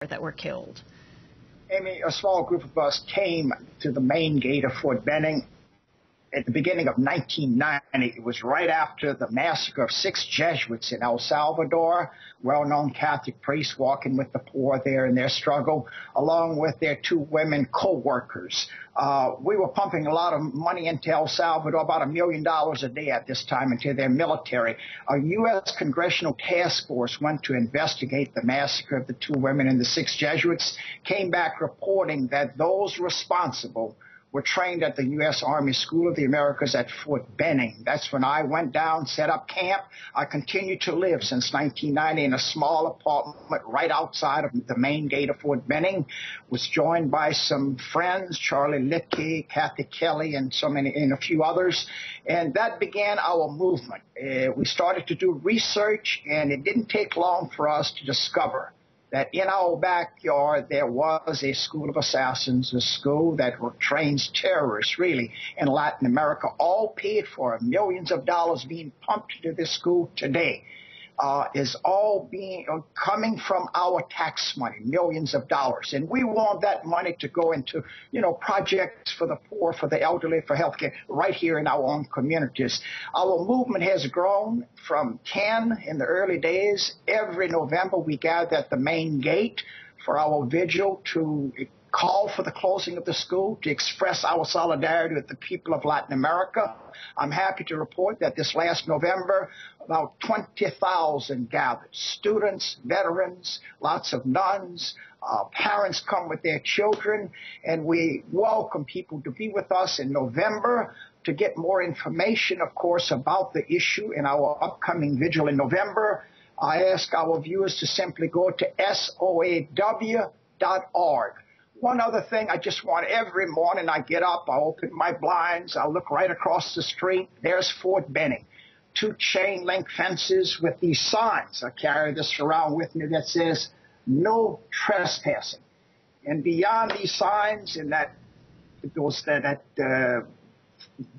that were killed? Amy, a small group of us came to the main gate of Fort Benning at the beginning of 1990. It was right after the massacre of 6 Jesuits in El Salvador, well-known Catholic priests walking with the poor there in their struggle, along with their 2 women co-workers. We were pumping a lot of money into El Salvador, about $1 million a day at this time, into their military. A U.S. congressional task force went to investigate the massacre of the 2 women and the 6 Jesuits, came back reporting that those responsible were trained at the U.S. Army School of the Americas at Fort Benning. That's when I went down, set up camp. I continued to live since 1990 in a small apartment right outside of the main gate of Fort Benning. Was joined by some friends, Charlie Lickey, Kathy Kelly, and a few others. And that began our movement. We started to do research, and it didn't take long for us to discover that in our backyard there was a school of assassins, a school that trains terrorists, really, in Latin America, all paid for, millions of dollars being pumped into this school today. Is all coming from our tax money, millions of dollars. And we want that money to go into, projects for the poor, for the elderly, for healthcare, right here in our own communities. Our movement has grown from 10 in the early days. Every November we gather at the main gate for our vigil to call for the closing of the school, to express our solidarity with the people of Latin America. I'm happy to report that this last November, about 20,000 gathered. Students, veterans, lots of nuns, parents come with their children, and we welcome people to be with us in November to get more information, of course, about the issue in our upcoming vigil in November. I ask our viewers to simply go to soaw.org. One other thing, I just want every morning I get up, I open my blinds, I look right across the street, there's Fort Benning. 2 chain link fences with these signs. I carry this around with me that says, no trespassing. And beyond these signs, and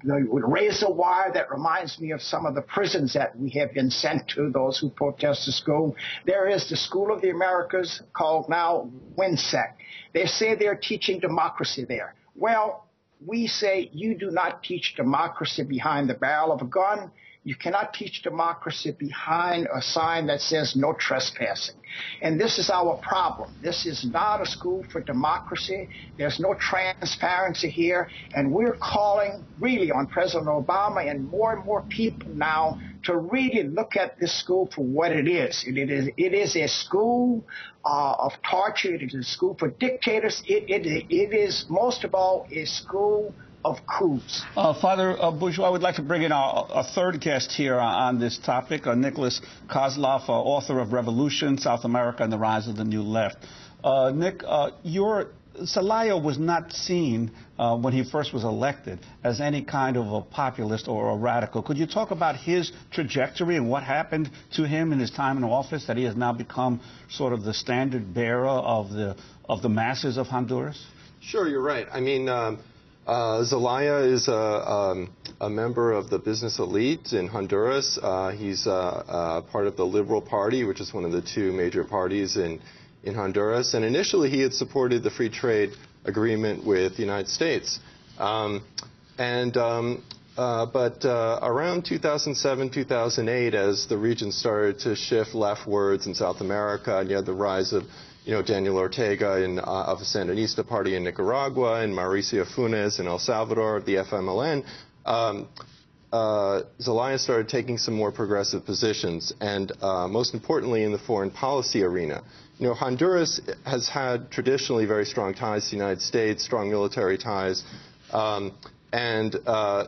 the razor wire that reminds me of some of the prisons that we have been sent to, those who protest the school. There is the School of the Americas, called now WINSEC. They say they're teaching democracy there. Well, we say you do not teach democracy behind the barrel of a gun. You cannot teach democracy behind a sign that says no trespassing. And this is our problem. This is not a school for democracy. There's no transparency here. And we're calling really on President Obama and more people now to really look at this school for what it is. It is a school of torture. It is a school for dictators. It is, most of all, a school of coups. Father Bourgeois, I would like to bring in our third guest here on this topic, Nikolas Kozloff, author of Revolution, South America, and the Rise of the New Left. Nick, Zelaya was not seen when he first was elected as any kind of a populist or a radical. Could you talk about his trajectory and what happened to him in his time in office, that he has now become sort of the standard bearer of the masses of Honduras? Sure, you're right. I mean, Zelaya is a member of the business elite in Honduras. He's part of the Liberal Party, which is one of the 2 major parties in Honduras. And initially, he had supported the free trade agreement with the United States. But around 2007, 2008, as the region started to shift leftwards in South America, and you had the rise of Daniel Ortega of the Sandinista Party in Nicaragua, and Mauricio Funes in El Salvador, the FMLN, Zelaya started taking some more progressive positions, and most importantly in the foreign policy arena. Honduras has had traditionally very strong ties to the United States, strong military ties,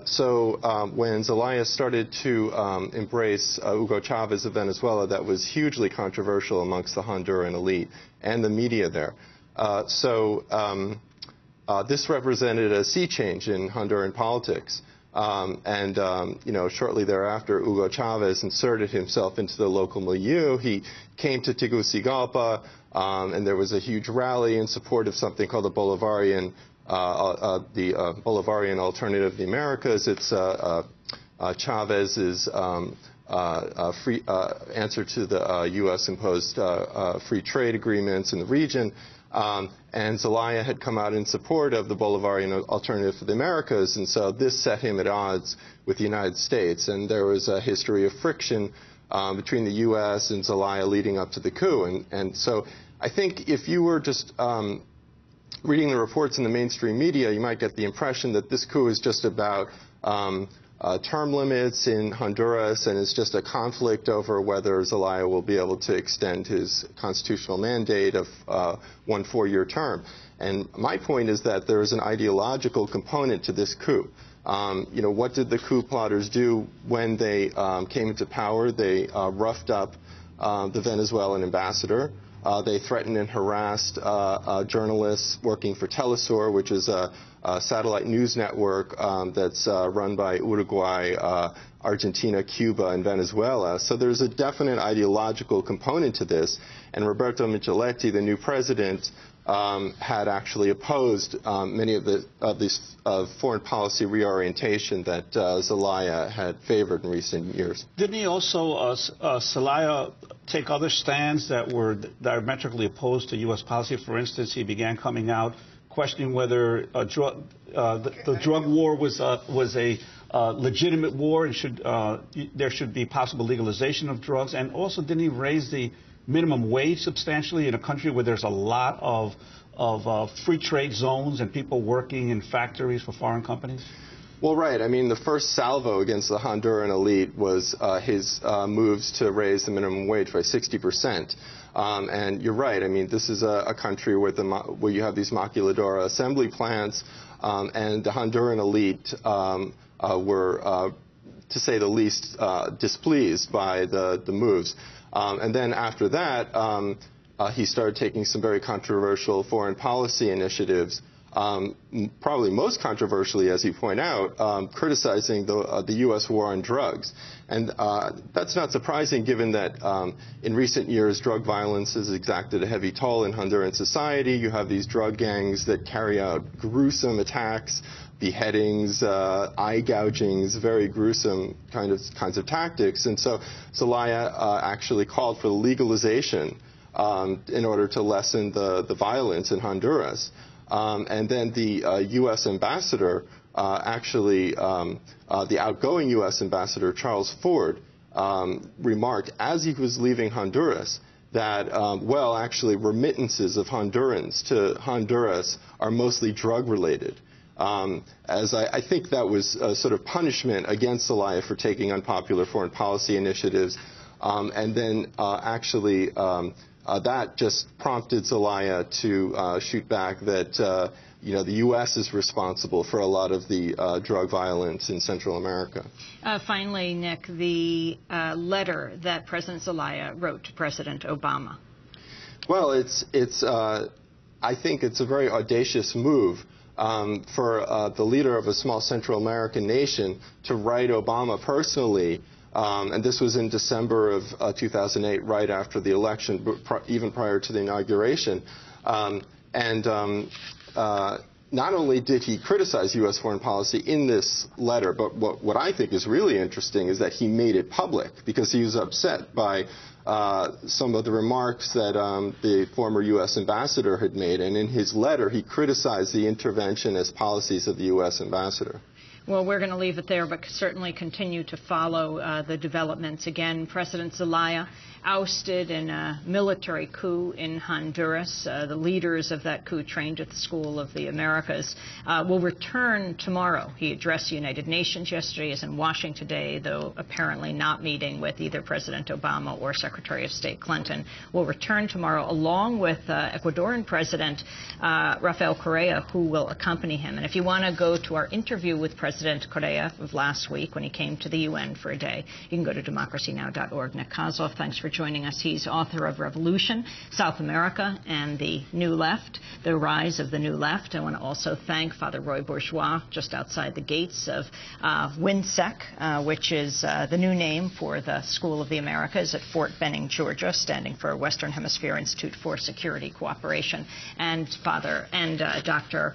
so when Zelaya started to embrace Hugo Chavez of Venezuela, that was hugely controversial amongst the Honduran elite and the media there. This represented a sea change in Honduran politics. Shortly thereafter, Hugo Chavez inserted himself into the local milieu. He came to Tegucigalpa, and there was a huge rally in support of something called the Bolivarian Bolivarian Alternative of the Americas. It's Chavez's answer to the U.S. imposed free trade agreements in the region. And Zelaya had come out in support of the Bolivarian alternative for the Americas, and so this set him at odds with the United States. And there was a history of friction between the U.S. and Zelaya leading up to the coup. And so I think if you were just reading the reports in the mainstream media, you might get the impression that this coup is just about term limits in Honduras, and it's just a conflict over whether Zelaya will be able to extend his constitutional mandate of 1 4-year term. And my point is that there is an ideological component to this coup. What did the coup plotters do when they came into power? They roughed up the Venezuelan ambassador. They threatened and harassed journalists working for Telesur, which is a satellite news network that's run by Uruguay, Argentina, Cuba, and Venezuela. So there's a definite ideological component to this. And Roberto Micheletti, the new president, had actually opposed many of this foreign policy reorientation that Zelaya had favored in recent years. Didn't he also, Zelaya, take other stands that were diametrically opposed to U.S. policy? For instance, he began coming out questioning whether the drug war was a legitimate war and there should be possible legalization of drugs. And also, didn't he raise the minimum wage substantially in a country where there's a lot of free trade zones and people working in factories for foreign companies? Well, right. I mean, the first salvo against the Honduran elite was his moves to raise the minimum wage by 60%. And you're right. I mean, this is a country where you have these maquiladora assembly plants, and the Honduran elite were, to say the least, displeased by the moves. And then after that, he started taking some very controversial foreign policy initiatives, probably most controversially, as you point out, criticizing the U.S. war on drugs. And that's not surprising, given that in recent years, drug violence has exacted a heavy toll in Honduran society. You have these drug gangs that carry out gruesome attacks, beheadings, eye gougings, very gruesome kinds of tactics. And so Zelaya actually called for the legalization in order to lessen the violence in Honduras. And then the U.S. ambassador, the outgoing U.S. ambassador, Charles Ford, remarked as he was leaving Honduras that, actually remittances of Hondurans to Honduras are mostly drug-related. As I think that was a sort of punishment against Zelaya for taking unpopular foreign policy initiatives. And then that just prompted Zelaya to shoot back that the U.S. is responsible for a lot of the drug violence in Central America. Finally, Nick, the letter that President Zelaya wrote to President Obama. Well, I think it's a very audacious move for the leader of a small Central American nation to write Obama personally. And this was in December of 2008, right after the election, but even prior to the inauguration. Not only did he criticize U.S. foreign policy in this letter, but what I think is really interesting is that he made it public, because he was upset by some of the remarks that the former U.S. ambassador had made. And in his letter, he criticized the interventionist policies of the U.S. ambassador. Well, we're going to leave it there, but certainly continue to follow the developments. Again, President Zelaya ousted in a military coup in Honduras. The leaders of that coup trained at the School of the Americas. Will return tomorrow. He addressed the United Nations yesterday. Is in Washington today, though apparently not meeting with either President Obama or Secretary of State Clinton. Will return tomorrow along with Ecuadorian President Rafael Correa, who will accompany him. And if you want to go to our interview with President Correa of last week when he came to the UN for a day, you can go to democracynow.org. Nick Kozloff, thanks for joining us. He's author of Revolution, South America, and the New Left, the Rise of the New Left. I want to also thank Father Roy Bourgeois, just outside the gates of WINSEC, which is the new name for the School of the Americas at Fort Benning, Georgia, standing for Western Hemisphere Institute for Security Cooperation, and Dr.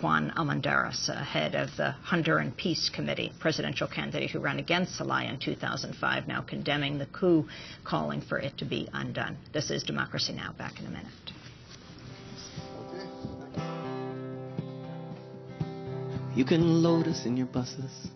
Juan Almendarez, head of the Honduran Order and Peace Committee, presidential candidate who ran against Zelaya in 2005, now condemning the coup, calling for it to be undone. This is Democracy Now! Back in a minute. You can load us in your buses